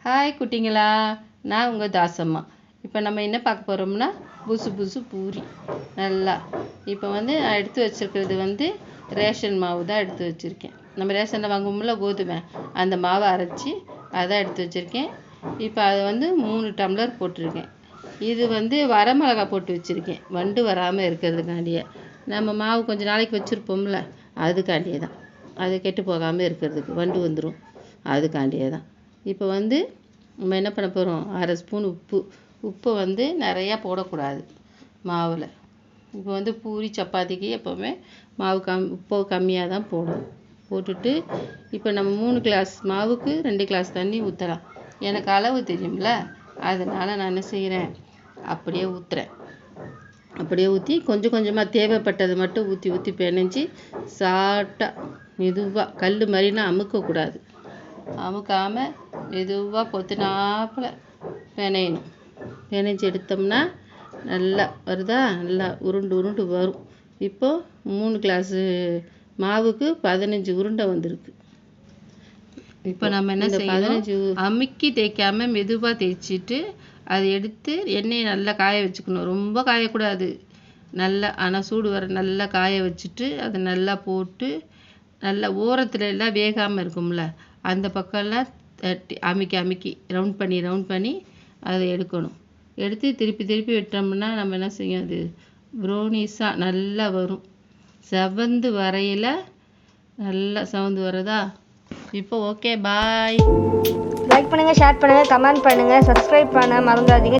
Hi குட்டிங்களா, நான் உங்கள் தாசம்மா. இப்போ நம்ம என்ன பார்க்க போகிறோம்னா புசு புசு பூரி. நல்லா இப்போ நான் எடுத்து வச்சுருக்கிறது ரேஷன் மாவு தான் எடுத்து வச்சுருக்கேன். நம்ம ரேஷனில் வாங்குவோம்ல கோதுமை, அந்த மாவை அரைச்சி அதான் எடுத்து வச்சுருக்கேன். இப்போ அதை 3 டம்ளர் போட்டிருக்கேன். இது வரமிளகா போட்டு வச்சுருக்கேன், வண்டு வராமல் இருக்கிறதுக்காண்டியே. நம்ம மாவு கொஞ்சம் நாளைக்கு வச்சுருப்போம்ல, அதுக்காண்டியே தான். அது கெட்டு போகாமல் இருக்கிறதுக்கு, வண்டு வந்துடும், அதுக்காண்டியே தான். இப்போ நம்ம என்ன பண்ண போகிறோம், 1/2 ஸ்பூன் உப்பை நிறையா போடக்கூடாது மாவில். இப்போ பூரி சப்பாத்திக்கு எப்போவுமே மாவு உப்பு கம்மியாக தான் போடணும். போட்டுட்டு இப்போ நம்ம 3 கிளாஸ் மாவுக்கு 2 கிளாஸ் தண்ணி ஊற்றலாம். எனக்கு அளவு தெரியும்ல, அதனால் நான் என்ன செய்கிறேன், அப்படியே ஊற்றுறேன். அப்படியே ஊற்றி கொஞ்சம் கொஞ்சமாக தேவைப்பட்டது மட்டும் ஊற்றி பிணைஞ்சி சாப்பிட்டா மெதுவாக கல் மாதிரினா அமுக்கக்கூடாது. அமுக்காமல் மெதுவாக கொத்துனாப்பில் பிணையணும். பிணைஞ்சி எடுத்தோம்னா நல்லா வருதா, நல்லா உருண்டு வரும். இப்போது 3 கிளாஸு மாவுக்கு 15 உருண்டை வந்திருக்கு. இப்போ நம்ம என்ன செய்யணும், 15 அமுக்கி தேய்க்காமல் மெதுவாக தேய்ச்சிட்டு அதை எடுத்து எண்ணெயை நல்லா காய வச்சுக்கணும். ரொம்ப காயக்கூடாது, நல்லா ஆனால் சூடு வர நல்லா காய வச்சுட்டு அதை நல்லா போட்டு நல்லா ஓரத்துல எல்லாம் வேகாமல் இருக்கும்ல, அந்த பக்கம்லாம் தட்டி அமுக்கி ரவுண்ட் பண்ணி அதை எடுக்கணும். எடுத்து திருப்பி விட்டோம்னா நம்ம என்ன செய்யும், அது ப்ரௌனிஸாக நல்லா வரும். செவந்து வரையில் நல்லா செவந்து வரதா. இப்போ ஓகே, பாய். லைக் பண்ணுங்கள், ஷேர் பண்ணுங்கள், கமெண்ட் பண்ணுங்கள், சப்ஸ்கிரைப் பண்ண மறந்துடாதீங்க.